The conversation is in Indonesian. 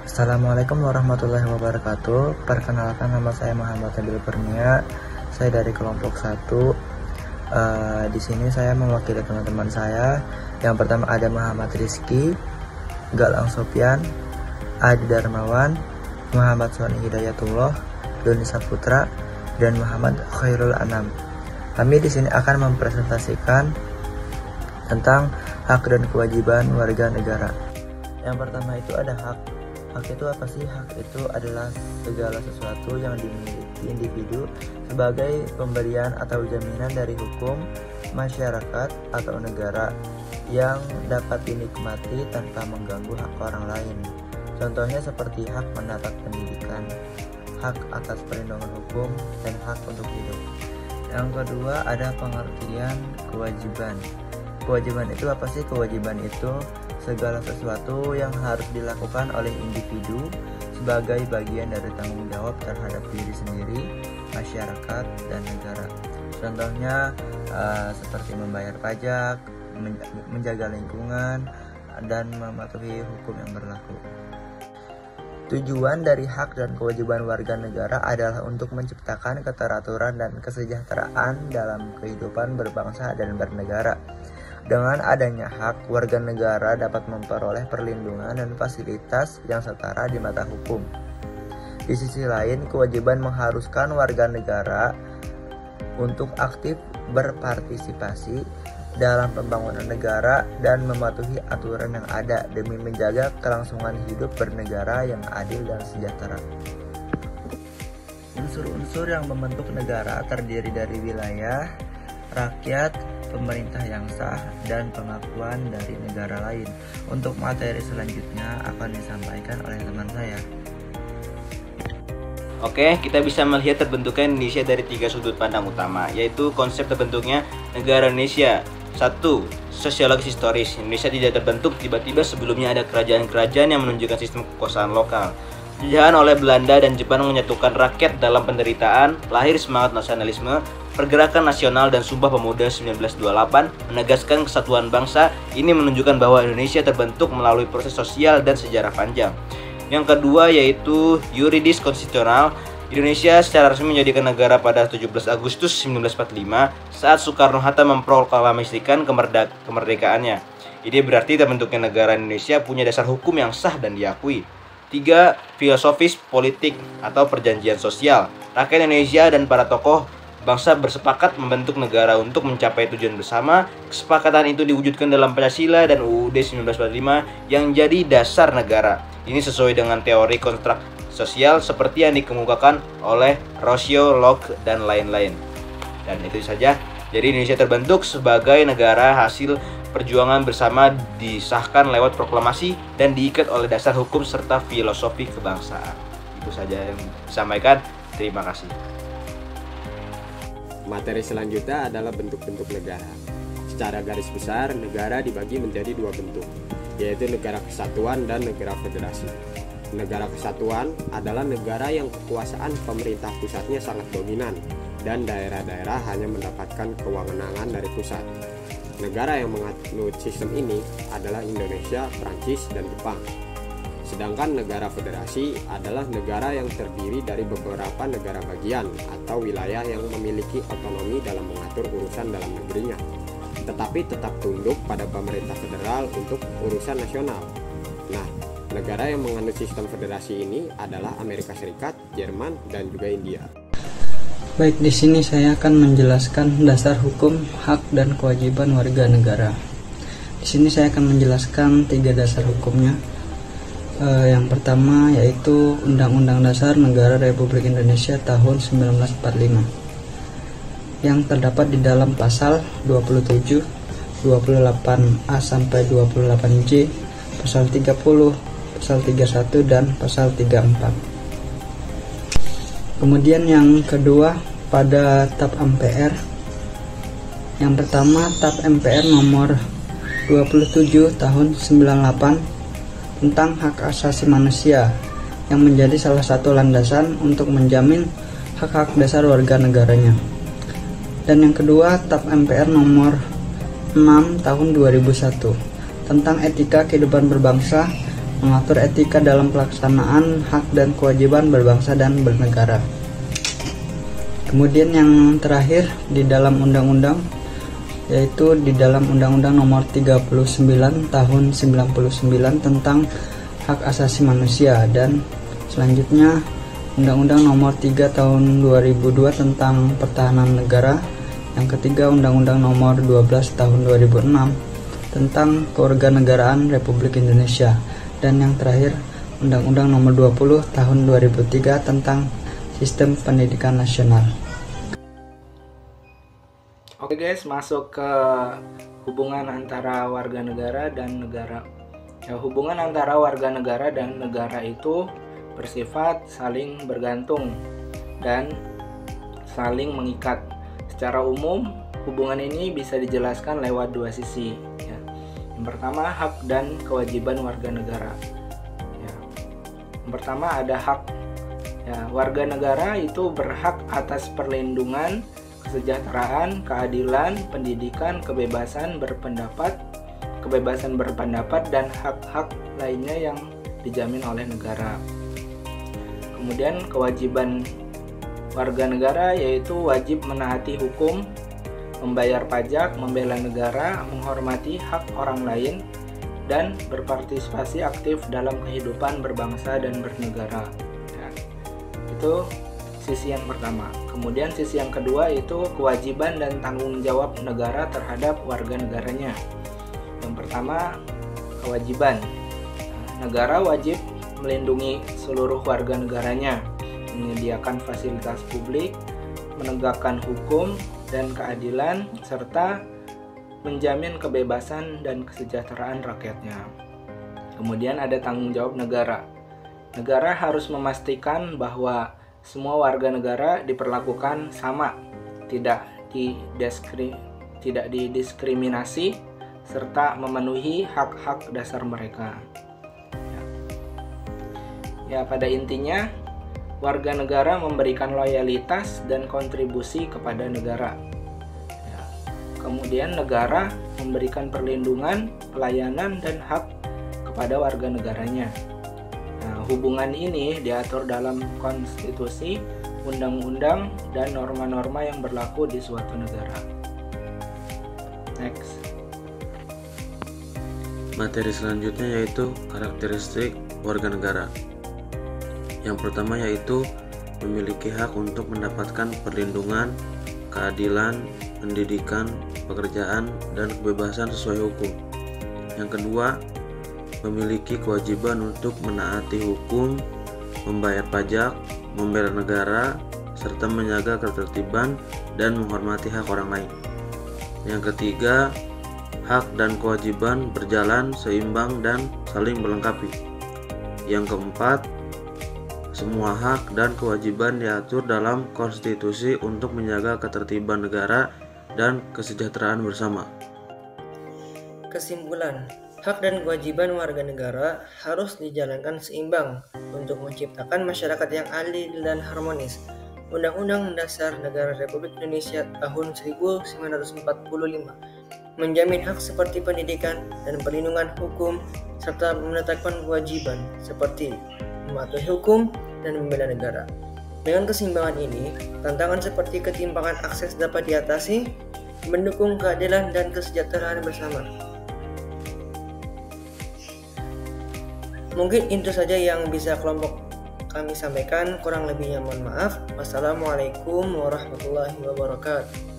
Assalamualaikum warahmatullahi wabarakatuh. Perkenalkan, nama saya Muhammad Nabil Kurnia. Saya dari kelompok 1. Di sini saya mewakili teman-teman saya. Yang pertama ada Muhammad Rizky, Galang Sofian, Adi Darmawan, Muhammad Soni Hidayatullah, Doni Saputra, dan Muhammad Khairul Anam. Kami di sini akan mempresentasikan tentang hak dan kewajiban warga negara. Yang pertama itu ada hak. Hak itu apa sih? Hak itu adalah segala sesuatu yang dimiliki individu sebagai pemberian atau jaminan dari hukum, masyarakat, atau negara yang dapat dinikmati tanpa mengganggu hak orang lain. Contohnya seperti hak mendapat pendidikan, hak atas perlindungan hukum, dan hak untuk hidup. Yang kedua ada pengertian kewajiban. Kewajiban itu apa sih? Kewajiban itu segala sesuatu yang harus dilakukan oleh individu sebagai bagian dari tanggung jawab terhadap diri sendiri, masyarakat, dan negara. Contohnya seperti membayar pajak, menjaga lingkungan, dan mematuhi hukum yang berlaku. Tujuan dari hak dan kewajiban warga negara adalah untuk menciptakan keteraturan dan kesejahteraan dalam kehidupan berbangsa dan bernegara. Dengan adanya hak, warga negara dapat memperoleh perlindungan dan fasilitas yang setara di mata hukum. Di sisi lain, kewajiban mengharuskan warga negara untuk aktif berpartisipasi dalam pembangunan negara dan mematuhi aturan yang ada demi menjaga kelangsungan hidup bernegara yang adil dan sejahtera. Unsur-unsur yang membentuk negara terdiri dari wilayah, rakyat, pemerintah yang sah, dan pengakuan dari negara lain. Untuk materi selanjutnya akan disampaikan oleh teman saya. Oke, kita bisa melihat terbentuknya Indonesia dari 3 sudut pandang utama, yaitu konsep terbentuknya negara Indonesia. 1. Sosiologis historis. Indonesia tidak terbentuk tiba-tiba, sebelumnya ada kerajaan-kerajaan yang menunjukkan sistem kekuasaan lokal. Penjajahan oleh Belanda dan Jepang menyatukan rakyat dalam penderitaan, lahir semangat nasionalisme, pergerakan nasional dan Sumpah Pemuda 1928 menegaskan kesatuan bangsa. Ini menunjukkan bahwa Indonesia terbentuk melalui proses sosial dan sejarah panjang. Yang kedua yaitu yuridis konstitusional. Indonesia secara resmi menjadikan negara pada 17 Agustus 1945 saat Soekarno-Hatta memproklamasikan kemerdekaannya. Ini berarti terbentuknya negara Indonesia punya dasar hukum yang sah dan diakui. 3. Filosofis politik atau perjanjian sosial. Rakyat Indonesia dan para tokoh bangsa bersepakat membentuk negara untuk mencapai tujuan bersama. Kesepakatan itu diwujudkan dalam Pancasila dan UUD 1945 yang jadi dasar negara. Ini sesuai dengan teori kontrak sosial seperti yang dikemukakan oleh Rousseau, Locke, dan lain-lain. Dan itu saja. Jadi Indonesia terbentuk sebagai negara hasil perjuangan bersama, disahkan lewat proklamasi dan diikat oleh dasar hukum serta filosofi kebangsaan. Itu saja yang disampaikan. Terima kasih. Materi selanjutnya adalah bentuk-bentuk negara. Secara garis besar, negara dibagi menjadi 2 bentuk, yaitu negara kesatuan dan negara federasi. Negara kesatuan adalah negara yang kekuasaan pemerintah pusatnya sangat dominan dan daerah-daerah hanya mendapatkan kewenangan dari pusat. Negara yang menganut sistem ini adalah Indonesia, Prancis, dan Jepang. Sedangkan negara federasi adalah negara yang terdiri dari beberapa negara bagian atau wilayah yang memiliki otonomi dalam mengatur urusan dalam negerinya, tetapi tetap tunduk pada pemerintah federal untuk urusan nasional. Nah, negara yang menganut sistem federasi ini adalah Amerika Serikat, Jerman, dan juga India. Baik, di sini saya akan menjelaskan dasar hukum, hak, dan kewajiban warga negara. Di sini saya akan menjelaskan 3 dasar hukumnya. Yang pertama yaitu Undang-Undang Dasar Negara Republik Indonesia tahun 1945 yang terdapat di dalam pasal 27, 28A sampai 28J, pasal 30, pasal 31, dan pasal 34. Kemudian yang kedua pada TAP MPR. Yang pertama TAP MPR nomor 27 tahun 98 tentang hak asasi manusia yang menjadi salah satu landasan untuk menjamin hak-hak dasar warga negaranya. Dan yang kedua TAP MPR nomor 6 tahun 2001 tentang etika kehidupan berbangsa mengatur etika dalam pelaksanaan hak dan kewajiban berbangsa dan bernegara. Kemudian yang terakhir di dalam undang-undang, yaitu di dalam Undang-Undang Nomor 39 Tahun 99 tentang Hak Asasi Manusia, dan selanjutnya Undang-Undang Nomor 3 Tahun 2002 tentang Pertahanan Negara, yang ketiga Undang-Undang Nomor 12 Tahun 2006 tentang Kewarganegaraan Republik Indonesia, dan yang terakhir Undang-Undang Nomor 20 Tahun 2003 tentang Sistem Pendidikan Nasional. Oke guys, masuk ke hubungan antara warga negara dan negara. Ya, hubungan antara warga negara dan negara itu bersifat saling bergantung dan saling mengikat. Secara umum, hubungan ini bisa dijelaskan lewat dua sisi. Ya. Yang pertama, hak dan kewajiban warga negara. Ya. Yang pertama ada hak. Ya, warga negara itu berhak atas perlindungan, kesejahteraan, keadilan, pendidikan, kebebasan berpendapat, dan hak-hak lainnya yang dijamin oleh negara. Kemudian kewajiban warga negara yaitu wajib menaati hukum, membayar pajak, membela negara, menghormati hak orang lain, dan berpartisipasi aktif dalam kehidupan berbangsa dan bernegara. Itu sisi yang pertama. Kemudian sisi yang kedua itu kewajiban dan tanggung jawab negara terhadap warga negaranya. Yang pertama, kewajiban. Negara wajib melindungi seluruh warga negaranya, menyediakan fasilitas publik, menegakkan hukum dan keadilan, serta menjamin kebebasan dan kesejahteraan rakyatnya. Kemudian ada tanggung jawab negara. Negara harus memastikan bahwa semua warga negara diperlakukan sama, tidak didiskriminasi, serta memenuhi hak-hak dasar mereka. Ya, pada intinya, warga negara memberikan loyalitas dan kontribusi kepada negara. Ya, kemudian negara memberikan perlindungan, pelayanan, dan hak kepada warga negaranya. Hubungan ini diatur dalam konstitusi, undang-undang, dan norma-norma yang berlaku di suatu negara. Next. Materi selanjutnya yaitu karakteristik warga negara. Yang pertama yaitu memiliki hak untuk mendapatkan perlindungan, keadilan, pendidikan, pekerjaan, dan kebebasan sesuai hukum. Yang kedua, memiliki kewajiban untuk menaati hukum, membayar pajak, membela negara, serta menjaga ketertiban dan menghormati hak orang lain. Yang ketiga, hak dan kewajiban berjalan seimbang dan saling melengkapi. Yang keempat, semua hak dan kewajiban diatur dalam konstitusi untuk menjaga ketertiban negara dan kesejahteraan bersama. Kesimpulan, hak dan kewajiban warga negara harus dijalankan seimbang untuk menciptakan masyarakat yang adil dan harmonis. Undang-Undang Dasar Negara Republik Indonesia tahun 1945 menjamin hak seperti pendidikan dan perlindungan hukum, serta menetapkan kewajiban seperti mematuhi hukum dan membela negara. Dengan keseimbangan ini, tantangan seperti ketimpangan akses dapat diatasi, mendukung keadilan dan kesejahteraan bersama. Mungkin itu saja yang bisa kelompok kami sampaikan, kurang lebihnya mohon maaf. Wassalamualaikum warahmatullahi wabarakatuh.